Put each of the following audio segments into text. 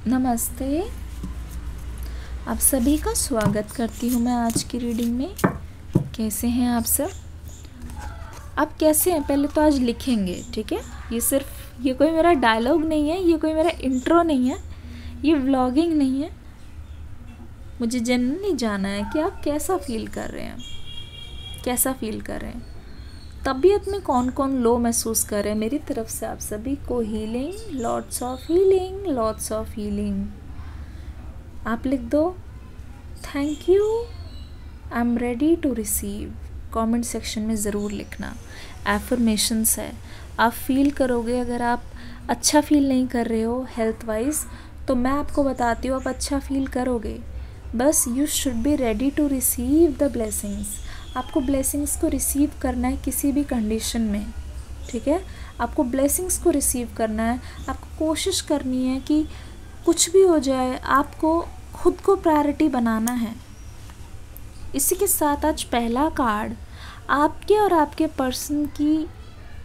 नमस्ते। आप सभी का स्वागत करती हूँ मैं आज की रीडिंग में। कैसे हैं आप सब? आप कैसे हैं पहले तो आज लिखेंगे, ठीक है? ये कोई मेरा डायलॉग नहीं है, ये कोई मेरा इंट्रो नहीं है, ये व्लॉगिंग नहीं है। मुझे जनरली जाना है कि आप कैसा फील कर रहे हैं, तबीयत में कौन कौन लो महसूस कर रहे हैं। मेरी तरफ से आप सभी को हीलिंग, लॉट्स ऑफ हीलिंग। आप लिख दो thank you, I am ready to receive. Comment section में ज़रूर लिखना। एफर्मेशंस है, आप फील करोगे। अगर आप अच्छा फील नहीं कर रहे हो हेल्थ वाइज, तो मैं आपको बताती हूँ आप अच्छा फील करोगे। बस you should be ready to receive the blessings. आपको ब्लेसिंग्स को रिसीव करना है किसी भी कंडीशन में, ठीक है? आपको ब्लेसिंग्स को रिसीव करना है। आपको कोशिश करनी है कि कुछ भी हो जाए, आपको खुद को प्रायोरिटी बनाना है। इसी के साथ आज पहला कार्ड, आपके और आपके पर्सन की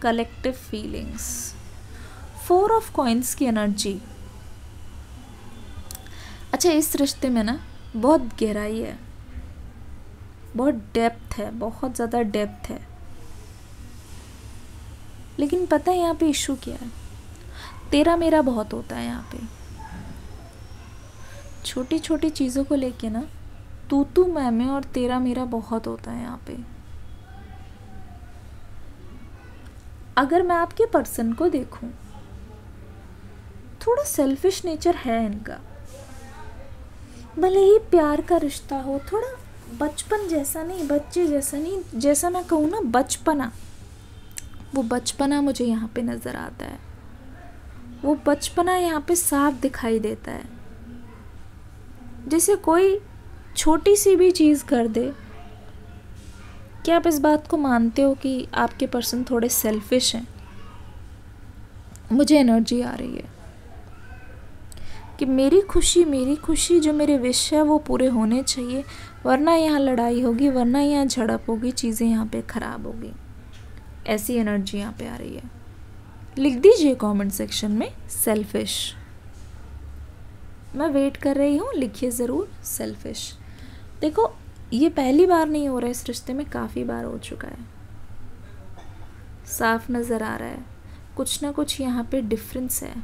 कलेक्टिव फीलिंग्स। 4 ऑफ कॉइन्स की एनर्जी। अच्छा, इस रिश्ते में ना बहुत गहराई है, बहुत डेप्थ है, बहुत ज़्यादा डेप्थ है। लेकिन पता है यहाँ पे इशू क्या है? तेरा मेरा बहुत होता है यहाँ पे। छोटी छोटी चीज़ों को लेके ना तू मैं और तेरा मेरा बहुत होता है यहाँ पे। अगर मैं आपके पर्सन को देखूं, थोड़ा सेल्फिश नेचर है इनका। भले ही प्यार का रिश्ता हो, थोड़ा बचपन जैसा नहीं, बच्चे जैसा नहीं, जैसा मैं कहूँ ना बचपना, वो बचपना मुझे यहाँ पे नज़र आता है। वो बचपना यहाँ पे साफ दिखाई देता है। जैसे कोई छोटी सी भी चीज़ कर दे। क्या आप इस बात को मानते हो कि आपके पर्सन थोड़े सेल्फिश हैं? मुझे एनर्जी आ रही है कि मेरी खुशी जो मेरे विश है वो पूरे होने चाहिए, वरना यहाँ लड़ाई होगी, वरना यहाँ झड़प होगी, चीज़ें यहाँ पे ख़राब होगी। ऐसी एनर्जी यहाँ पे आ रही है। लिख दीजिए कमेंट सेक्शन में सेल्फिश। मैं वेट कर रही हूँ, लिखिए ज़रूर सेल्फिश। देखो, ये पहली बार नहीं हो रहा है, इस रिश्ते में काफ़ी बार हो चुका है। साफ नज़र आ रहा है कुछ ना कुछ यहाँ पे डिफरेंस है।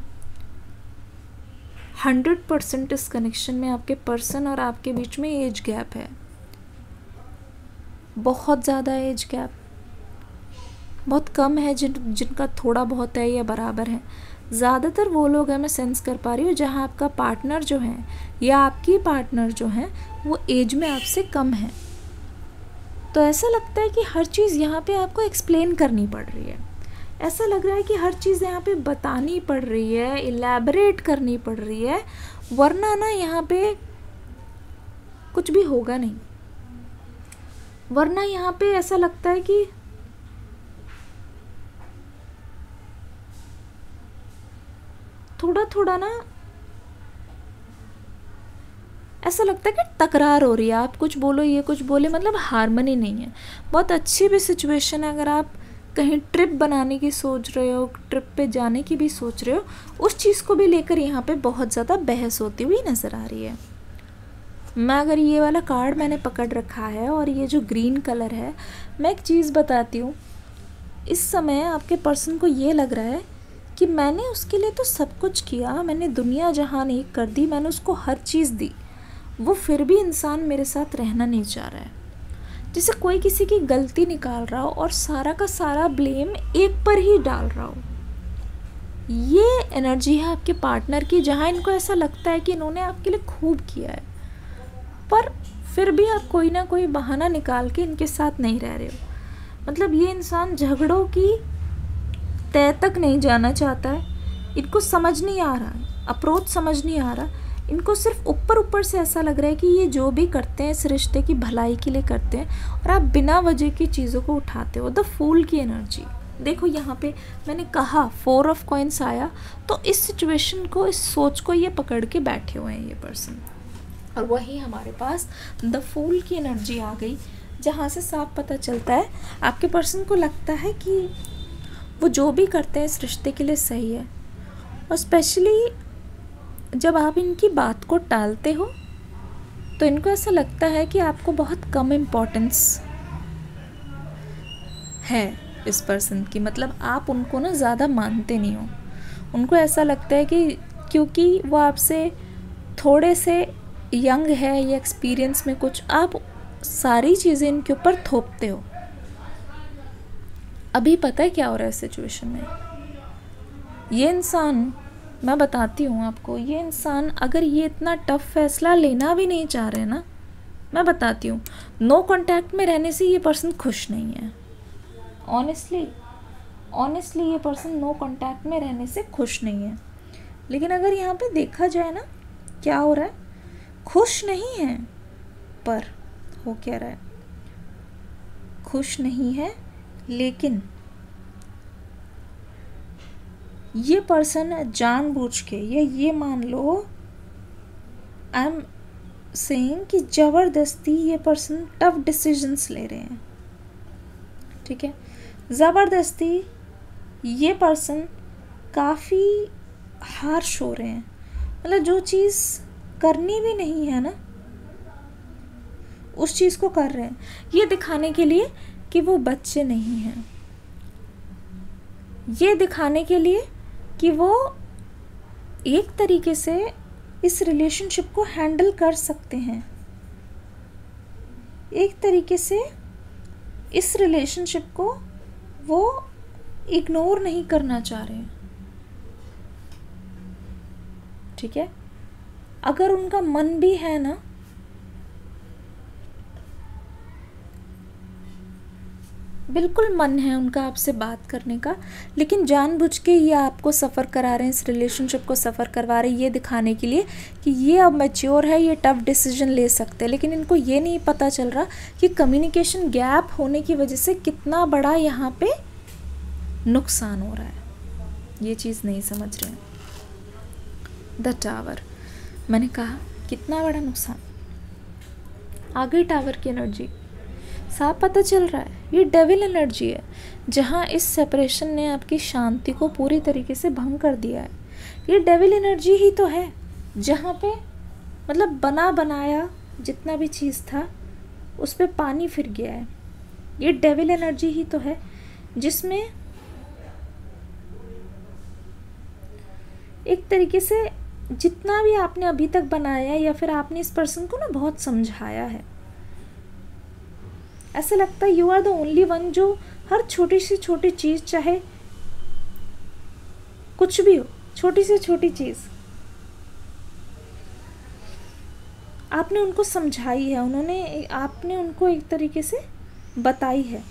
100% इस कनेक्शन में आपके पर्सन और आपके बीच में एज गैप है, बहुत ज़्यादा एज गैप। बहुत कम है जिनका थोड़ा बहुत है या बराबर है। ज़्यादातर वो लोग हैं, मैं सेंस कर पा रही हूँ, जहाँ आपका पार्टनर जो है या आपकी पार्टनर जो है वो एज में आपसे कम है। तो ऐसा लगता है कि हर चीज़ यहाँ पे आपको एक्सप्लेन करनी पड़ रही है। ऐसा लग रहा है कि हर चीज़ यहाँ पे बतानी पड़ रही है, इलैबोरेट करनी पड़ रही है, वरना ना यहाँ पे कुछ भी होगा नहीं। वरना यहाँ पे ऐसा लगता है कि थोड़ा ना ऐसा लगता है कि तकरार हो रही है। आप कुछ बोलो, ये कुछ बोले, मतलब हार्मनी नहीं है। बहुत अच्छी भी सिचुएशन है, अगर आप कहीं ट्रिप बनाने की सोच रहे हो, ट्रिप पे जाने की भी सोच रहे हो, उस चीज़ को भी लेकर यहाँ पे बहुत ज़्यादा बहस होती हुई नज़र आ रही है। मैं अगर ये वाला कार्ड मैंने पकड़ रखा है और ये जो ग्रीन कलर है, मैं एक चीज़ बताती हूँ। इस समय आपके पर्सन को ये लग रहा है कि मैंने उसके लिए तो सब कुछ किया, मैंने दुनिया जहान एक कर दी, मैंने उसको हर चीज़ दी, वो फिर भी इंसान मेरे साथ रहना नहीं चाह रहा है। जैसे कोई किसी की गलती निकाल रहा हो और सारा का सारा ब्लेम एक पर ही डाल रहा हो। ये एनर्जी है आपके पार्टनर की, जहाँ इनको ऐसा लगता है कि इन्होंने आपके लिए खूब किया है, पर फिर भी आप कोई ना कोई बहाना निकाल के इनके साथ नहीं रह रहे हो। मतलब ये इंसान झगड़ों की तय तक नहीं जाना चाहता है। इनको समझ नहीं आ रहा है, अप्रोच समझ नहीं आ रहा। इनको सिर्फ ऊपर से ऐसा लग रहा है कि ये जो भी करते हैं इस रिश्ते की भलाई के लिए करते हैं, और आप बिना वजह की चीज़ों को उठाते हो। द फूल की एनर्जी देखो यहाँ पे, मैंने कहा 4 ऑफ कॉइन्स आया, तो इस सिचुएशन को, इस सोच को ये पकड़ के बैठे हुए हैं ये पर्सन। और वही हमारे पास द फूल की एनर्जी आ गई, जहाँ से साफ पता चलता है आपके पर्सन को लगता है कि वो जो भी करते हैं इस रिश्ते के लिए सही है। और स्पेशली जब आप इनकी बात को टालते हो तो इनको ऐसा लगता है कि आपको बहुत कम इम्पोर्टेंस है इस पर्सन की, मतलब आप उनको ना ज़्यादा मानते नहीं हो। उनको ऐसा लगता है कि क्योंकि वो आपसे थोड़े से यंग है या एक्सपीरियंस में कुछ, आप सारी चीज़ें इनके ऊपर थोपते हो। अभी पता है क्या हो रहा है सिचुएशन में? ये इंसान, मैं बताती हूँ आपको, ये इंसान अगर ये इतना टफ फैसला लेना भी नहीं चाह रहे ना, मैं बताती हूँ, नो कांटेक्ट में रहने से ये पर्सन खुश नहीं है। ऑनेस्टली ये पर्सन नो कांटेक्ट में रहने से खुश नहीं है। लेकिन अगर यहाँ पे देखा जाए ना, क्या हो रहा है? खुश नहीं है, पर हो क्या रहा है? खुश नहीं है, लेकिन ये पर्सन जानबूझ के, ये मान लो, आई एम सेइंग कि ज़बरदस्ती ये पर्सन टफ डिसीजंस ले रहे हैं, ठीक है? ज़बरदस्ती ये पर्सन काफ़ी हार्श हो रहे हैं, मतलब जो चीज़ करनी भी नहीं है ना, उस चीज़ को कर रहे हैं, ये दिखाने के लिए कि वो बच्चे नहीं हैं, ये दिखाने के लिए कि वो एक तरीके से इस रिलेशनशिप को हैंडल कर सकते हैं, एक तरीके से इस रिलेशनशिप को वो इग्नोर नहीं करना चाह रहे हैं, ठीक है? अगर उनका मन भी है ना, बिल्कुल मन है उनका आपसे बात करने का, लेकिन जानबूझ के ये आपको सफ़र करा रहे हैं, इस रिलेशनशिप को सफ़र करवा रहे हैं, ये दिखाने के लिए कि ये अब मैच्योर है, ये टफ डिसीजन ले सकते हैं। लेकिन इनको ये नहीं पता चल रहा कि कम्युनिकेशन गैप होने की वजह से कितना बड़ा यहाँ पे नुकसान हो रहा है, ये चीज़ नहीं समझ रहे हैं। द टावर, मैंने कहा कितना बड़ा नुकसान। आ गई टावर की एनर्जी, साफ पता चल रहा है ये डेविल एनर्जी है, जहाँ इस सेपरेशन ने आपकी शांति को पूरी तरीके से भंग कर दिया है। ये डेविल एनर्जी ही तो है, जहाँ पे मतलब बना बनाया जितना भी चीज़ था उस पे पानी फिर गया है। ये डेविल एनर्जी ही तो है, जिसमें एक तरीके से जितना भी आपने अभी तक बनाया है, या फिर आपने इस पर्सन को ना बहुत समझाया है, ऐसा लगता है you are the only one जो हर छोटी से छोटी चीज़, चाहे कुछ भी हो, छोटी से छोटी चीज़ आपने उनको समझाई है, आपने उनको एक तरीके से बताई है,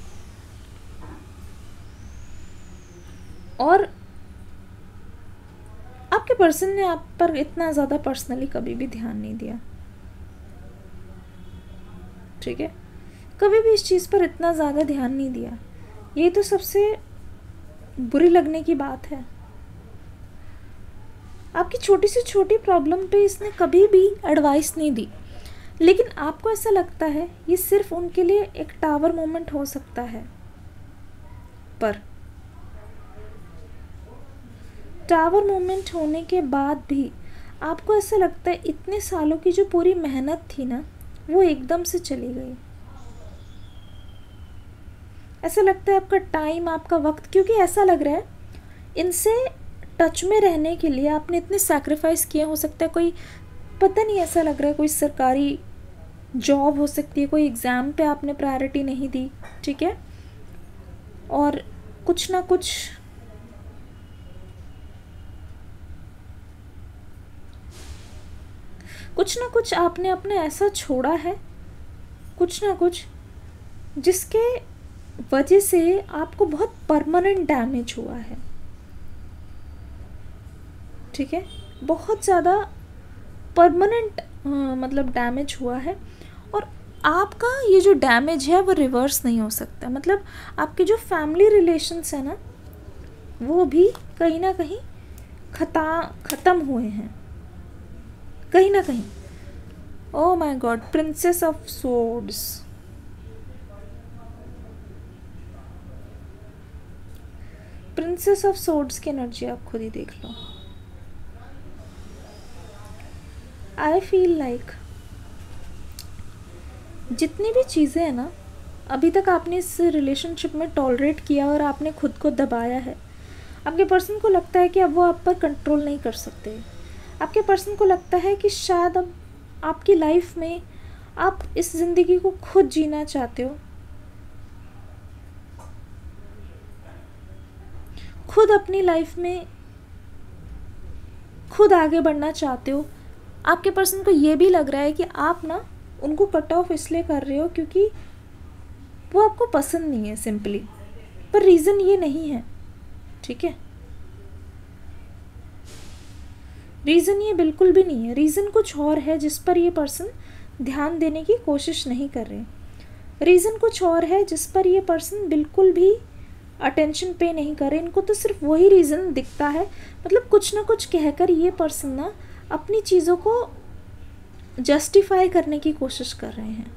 और आपके पर्सन ने आप पर इतना ज़्यादा पर्सनली कभी भी ध्यान नहीं दिया, ठीक है? कभी भी इस चीज़ पर इतना ज़्यादा ध्यान नहीं दिया। ये तो सबसे बुरी लगने की बात है। आपकी छोटी से छोटी प्रॉब्लम पे इसने कभी भी एडवाइस नहीं दी, लेकिन आपको ऐसा लगता है ये सिर्फ उनके लिए एक टावर मोमेंट हो सकता है, पर टावर मोमेंट होने के बाद भी आपको ऐसा लगता है इतने सालों की जो पूरी मेहनत थी ना, वो एकदम से चली गई। ऐसा लगता है आपका टाइम, आपका वक्त, क्योंकि ऐसा लग रहा है इनसे टच में रहने के लिए आपने इतने सैक्रिफाइस किए। हो सकता है कोई, पता नहीं, ऐसा लग रहा है कोई सरकारी जॉब हो सकती है, कोई एग्ज़ाम पे आपने प्रायोरिटी नहीं दी, ठीक है? और कुछ ना कुछ आपने अपना ऐसा छोड़ा है, कुछ ना कुछ जिसके वजह से आपको बहुत परमानेंट डैमेज हुआ है, ठीक है? बहुत ज़्यादा परमानेंट मतलब डैमेज हुआ है, और आपका ये जो डैमेज है वो रिवर्स नहीं हो सकता। मतलब आपके जो फैमिली रिलेशंस है ना, वो भी कहीं ना कहीं ख़त्म हुए हैं, कहीं ना कहीं। Oh my God, princess of swords, princess of swords की एनर्जी आप खुद ही देख लो। आई फील लाइक जितनी भी चीज़ें हैं ना अभी तक आपने इस रिलेशनशिप में टॉलरेट किया और आपने खुद को दबाया है, आपके पर्सन को लगता है कि अब वो आप पर कंट्रोल नहीं कर सकते। आपके पर्सन को लगता है कि शायद अब आपकी लाइफ में आप इस ज़िंदगी को खुद जीना चाहते हो, खुद अपनी लाइफ में खुद आगे बढ़ना चाहते हो। आपके पर्सन को ये भी लग रहा है कि आप ना उनको कट ऑफ इसलिए कर रहे हो क्योंकि वो आपको पसंद नहीं है सिंपली, पर रीज़न ये नहीं है, ठीक है। रीज़न ये बिल्कुल भी नहीं है, रीज़न कुछ और है जिस पर ये पर्सन ध्यान देने की कोशिश नहीं कर रहे। रीज़न कुछ और है जिस पर ये पर्सन बिल्कुल भी अटेंशन पे नहीं कर रहे। इनको तो सिर्फ वही रीज़न दिखता है, मतलब कुछ ना कुछ कहकर ये पर्सन ना अपनी चीज़ों को जस्टिफाई करने की कोशिश कर रहे हैं।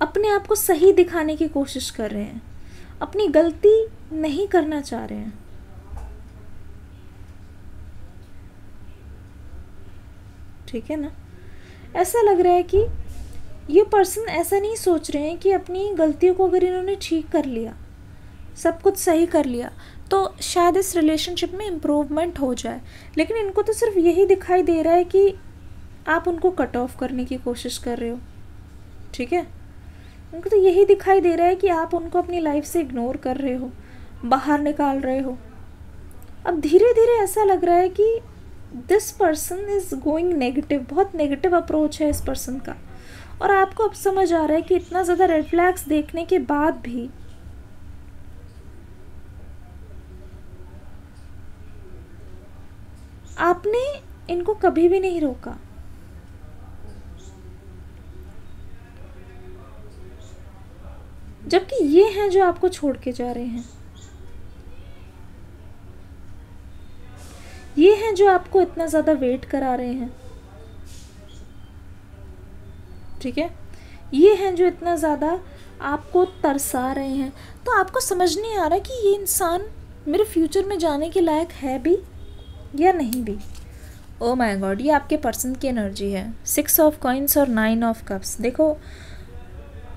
अपने आप को सही दिखाने की कोशिश कर रहे हैं, अपनी गलती नहीं करना चाह रहे हैं। ठीक है ना। ऐसा लग रहा है कि ये पर्सन ऐसा नहीं सोच रहे हैं कि अपनी गलतियों को अगर इन्होंने ठीक कर लिया, सब कुछ सही कर लिया, तो शायद इस रिलेशनशिप में इम्प्रूवमेंट हो जाए। लेकिन इनको तो सिर्फ यही दिखाई दे रहा है कि आप उनको कट ऑफ करने की कोशिश कर रहे हो, ठीक है। उनको तो यही दिखाई दे रहा है कि आप उनको अपनी लाइफ से इग्नोर कर रहे हो, बाहर निकाल रहे हो। अब धीरे धीरे ऐसा लग रहा है कि this person is going negative, बहुत नेगेटिव अप्रोच है इस पर्सन का। और आपको अब समझ आ रहा है कि इतना ज़्यादा रेड फ्लैग्स देखने के बाद भी आपने इनको कभी भी नहीं रोका। जबकि ये हैं जो आपको छोड़ के जा रहे हैं, ये हैं जो आपको इतना ज़्यादा वेट करा रहे हैं, ठीक है। ये हैं जो इतना ज़्यादा आपको तरसा रहे हैं। तो आपको समझ नहीं आ रहा कि ये इंसान मेरे फ्यूचर में जाने के लायक है भी या नहीं भी। ओ माय गॉड, ये आपके पर्सन की एनर्जी है। 6 ऑफ कॉइन्स और 9 ऑफ कप्स। देखो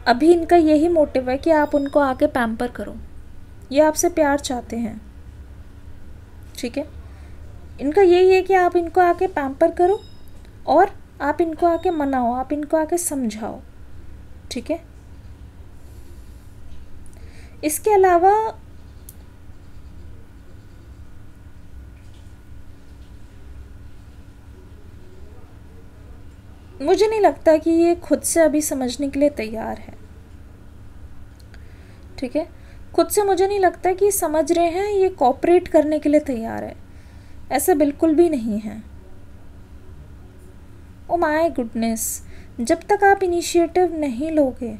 अभी इनका यही मोटिव है कि आप उनको आके पैम्पर करो, ये आपसे प्यार चाहते हैं, ठीक है। इनका यही है कि आप इनको आके पैम्पर करो और आप इनको आके मनाओ, आप इनको आके समझाओ, ठीक है। इसके अलावा मुझे नहीं लगता कि ये खुद से अभी समझने के लिए तैयार है, ठीक है। खुद से मुझे नहीं लगता कि ये समझ रहे हैं, ये कोऑपरेट करने के लिए तैयार है, ऐसा बिल्कुल भी नहीं है। ओ माय गुडनेस, जब तक आप इनिशिएटिव नहीं लोगे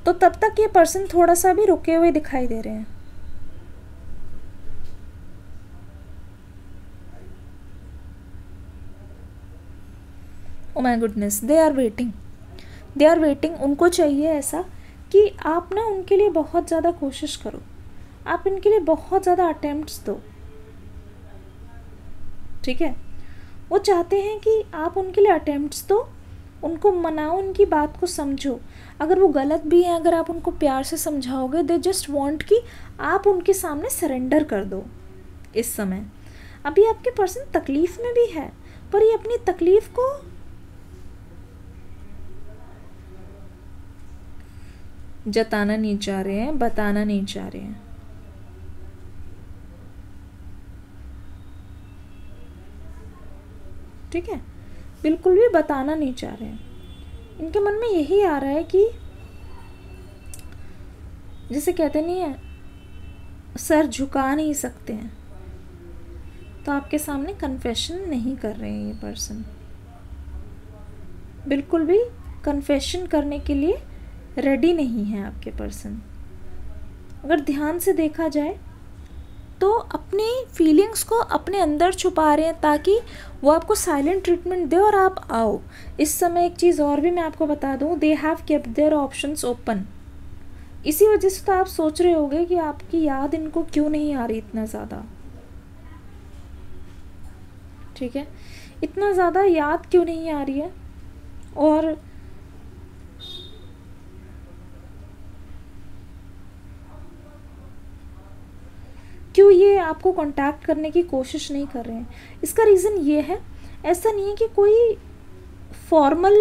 तो तब तक ये पर्सन थोड़ा सा भी रुके हुए दिखाई दे रहे हैं। Oh my goodness, they are waiting. उनको चाहिए ऐसा कि आप ना उनके लिए बहुत ज़्यादा कोशिश करो, आप इनके लिए बहुत ज़्यादा अटेम्प्ट्स दो, ठीक है। वो चाहते हैं कि आप उनके लिए अटेम्प्ट्स दो, उनको मनाओ, उनकी बात को समझो। अगर वो गलत भी हैं, अगर आप उनको प्यार से समझाओगे, दे जस्ट वांट कि आप उनके सामने सरेंडर कर दो। इस समय अभी आपके पर्सन तकलीफ़ में भी है, पर ये अपनी तकलीफ़ को जताना नहीं चाह रहे हैं, बताना नहीं चाह रहे हैं, ठीक है। बिल्कुल भी बताना नहीं चाह रहे हैं। इनके मन में यही आ रहा है कि जिसे कहते नहीं है सर झुका नहीं सकते हैं, तो आपके सामने कन्फेशन नहीं कर रहे हैं। ये पर्सन बिल्कुल भी कन्फेशन करने के लिए रेडी नहीं है आपके पर्सन। अगर ध्यान से देखा जाए तो अपनी फीलिंग्स को अपने अंदर छुपा रहे हैं ताकि वो आपको साइलेंट ट्रीटमेंट दे और आप आओ। इस समय एक चीज़ और भी मैं आपको बता दूँ, they have kept their options open. इसी वजह से तो आप सोच रहे होगे कि आपकी याद इनको क्यों नहीं आ रही इतना ज़्यादा, ठीक है, इतना ज़्यादा याद क्यों नहीं आ रही है, और क्यों ये आपको कांटेक्ट करने की कोशिश नहीं कर रहे हैं। इसका रीज़न ये है, ऐसा नहीं है कि कोई फॉर्मल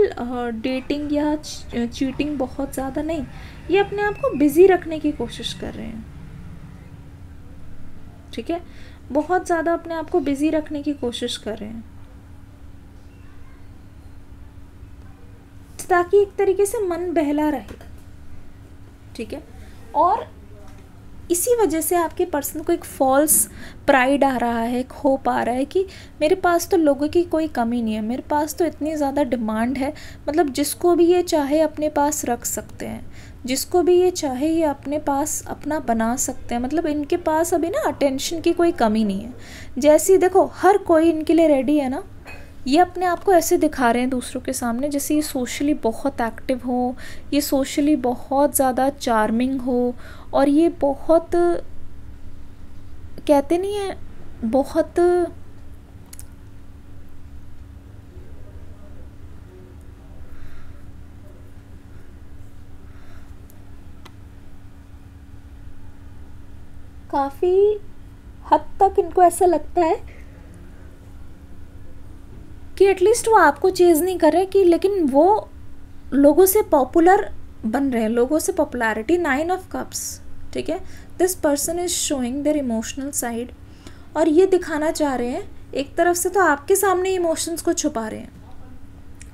डेटिंग या चीटिंग बहुत ज़्यादा नहीं, ये अपने आप को बिज़ी रखने की कोशिश कर रहे हैं, ठीक है, बहुत ज़्यादा अपने आप को बिज़ी रखने की कोशिश कर रहे हैं, ताकि एक तरीके से मन बहला रहे, ठीक है। और इसी वजह से आपके पर्सन को एक फॉल्स प्राइड आ रहा है, एक होप आ रहा है कि मेरे पास तो लोगों की कोई कमी नहीं है, मेरे पास तो इतनी ज़्यादा डिमांड है, मतलब जिसको भी ये चाहे अपने पास रख सकते हैं, जिसको भी ये चाहे ये अपने पास अपना बना सकते हैं, मतलब इनके पास अभी ना अटेंशन की कोई कमी नहीं है। जैसे देखो हर कोई इनके लिए रेडी है ना, ये अपने आप को ऐसे दिखा रहे हैं दूसरों के सामने जैसे ये सोशली बहुत एक्टिव हो, ये सोशली बहुत ज़्यादा चार्मिंग हो, और ये बहुत, कहते नहीं है, बहुत काफ़ी हद तक इनको ऐसा लगता है कि एटलीस्ट वो आपको चेज़ नहीं कर रहे कि, लेकिन वो लोगों से पॉपुलर बन रहे हैं, लोगों से पॉपुलैरिटी। 9 ऑफ कप्स, ठीक है, this person is showing there emotional side, और ये दिखाना चाह रहे हैं, एक तरफ से तो आपके सामने इमोशंस को छुपा रहे हैं,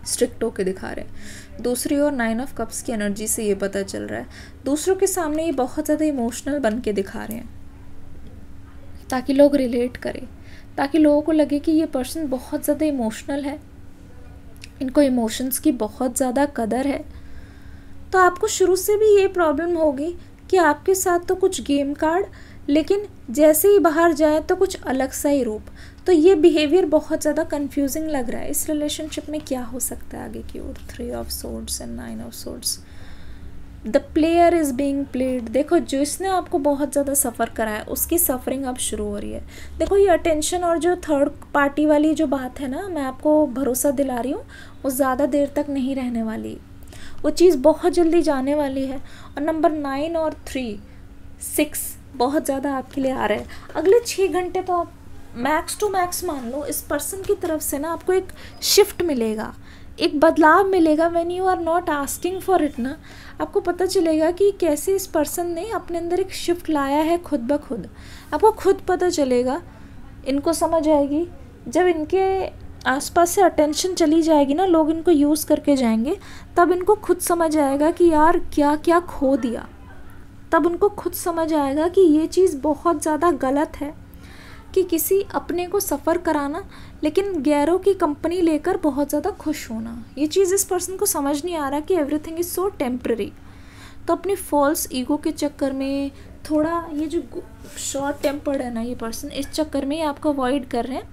स्ट्रिक्ट होके दिखा रहे हैं, दूसरी ओर 9 ऑफ कप्स की एनर्जी से ये पता चल रहा है दूसरों के सामने ये बहुत ज़्यादा इमोशनल बन के दिखा रहे हैं, ताकि लोग रिलेट करें, ताकि लोगों को लगे कि ये पर्सन बहुत ज़्यादा इमोशनल है, इनको इमोशंस की बहुत ज़्यादा कदर है। तो आपको शुरू से भी ये प्रॉब्लम होगी कि आपके साथ तो कुछ गेम कार्ड, लेकिन जैसे ही बाहर जाए तो कुछ अलग सा ही रूप। तो ये बिहेवियर बहुत ज़्यादा कंफ्यूजिंग लग रहा है। इस रिलेशनशिप में क्या हो सकता है आगे की ओर? 3 of swords and 9 of swords. The player is being played. देखो जिसने आपको बहुत ज़्यादा सफ़र कराया उसकी सफरिंग अब शुरू हो रही है। देखो ये अटेंशन और जो थर्ड पार्टी वाली जो बात है ना, मैं आपको भरोसा दिला रही हूँ, वो ज़्यादा देर तक नहीं रहने वाली, वो चीज़ बहुत जल्दी जाने वाली है। और नंबर 9 और 3, 6 बहुत ज़्यादा आपके लिए आ रहा है। अगले 6 घंटे तो आप मैक्स टू मैक्स मान लो इस पर्सन की तरफ से ना आपको एक शिफ्ट मिलेगा, एक बदलाव मिलेगा। When you are not asking for it ना, आपको पता चलेगा कि कैसे इस पर्सन ने अपने अंदर एक शिफ्ट लाया है खुद ब खुद। आपको खुद पता चलेगा, इनको समझ आएगी। जब इनके आसपास से अटेंशन चली जाएगी ना, लोग इनको यूज़ करके जाएंगे, तब इनको खुद समझ आएगा कि यार क्या क्या खो दिया। तब उनको खुद समझ आएगा कि ये चीज़ बहुत ज़्यादा गलत है कि किसी अपने को सफ़र कराना लेकिन गैरों की कंपनी लेकर बहुत ज़्यादा खुश होना। ये चीज़ इस पर्सन को समझ नहीं आ रहा कि एवरीथिंग इज़ सो टेम्पररी। तो अपनी फॉल्स ईगो के चक्कर में थोड़ा ये जो शॉर्ट टेम्पर्ड है ना ये पर्सन, इस चक्कर में ये आपको अवॉइड कर रहे हैं।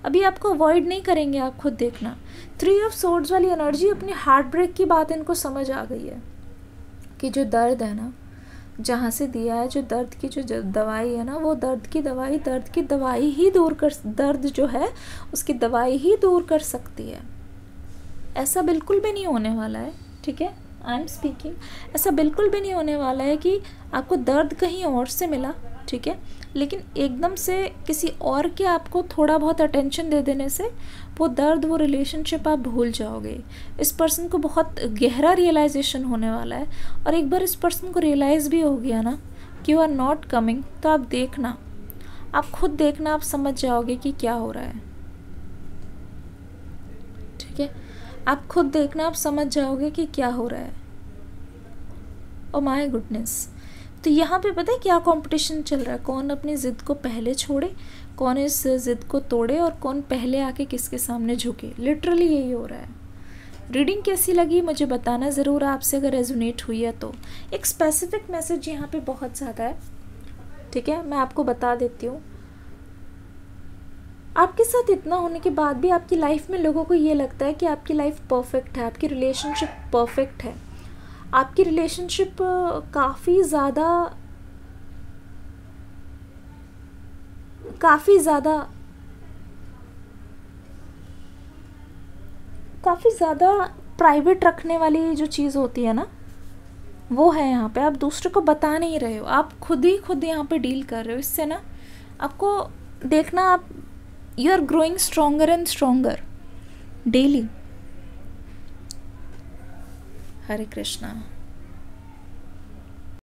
अभी आपको अवॉइड नहीं करेंगे, आप खुद देखना। 3 ऑफ सोर्ड्स वाली एनर्जी, अपनी हार्ट ब्रेक की बात इनको समझ आ गई है कि जो दर्द है ना, जहाँ से दिया है, जो दर्द की जो दवाई है ना, वो दर्द की दवाई ही दूर कर, दर्द जो है उसकी दवाई ही दूर कर सकती है। ऐसा बिल्कुल भी नहीं होने वाला है, ठीक है, आई एम स्पीकिंग। ऐसा बिल्कुल भी नहीं होने वाला है कि आपको दर्द कहीं और से मिला, ठीक है, लेकिन एकदम से किसी और के आपको थोड़ा बहुत अटेंशन दे देने से वो दर्द, वो रिलेशनशिप आप भूल जाओगे। इस पर्सन को बहुत गहरा रियलाइजेशन होने वाला है। और एक बार इस पर्सन को रियलाइज़ भी हो गया ना कि यू आर नॉट कमिंग, तो आप देखना, आप खुद देखना, आप समझ जाओगे कि क्या हो रहा है, ठीक है, आप खुद देखना, आप समझ जाओगे कि क्या हो रहा है। ओ माय गुडनेस। तो यहाँ पे पता है क्या कंपटीशन चल रहा है? कौन अपनी ज़िद को पहले छोड़े, कौन इस ज़िद को तोड़े, और कौन पहले आके किसके सामने झुके। लिटरली यही हो रहा है। रीडिंग कैसी लगी मुझे बताना ज़रूर, आपसे अगर रेजोनेट हुई है तो। एक स्पेसिफिक मैसेज यहाँ पे बहुत ज़्यादा है, ठीक है, मैं आपको बता देती हूँ। आपके साथ इतना होने के बाद भी आपकी लाइफ में लोगों को ये लगता है कि आपकी लाइफ परफेक्ट है, आपकी रिलेशनशिप परफेक्ट है। आपकी रिलेशनशिप काफ़ी ज़्यादा प्राइवेट रखने वाली जो चीज़ होती है ना, वो है यहाँ पे। आप दूसरे को बता नहीं रहे हो, आप खुद यहाँ पे डील कर रहे हो इससे ना। आपको देखना, आप you are growing stronger and stronger daily. Hare Krishna.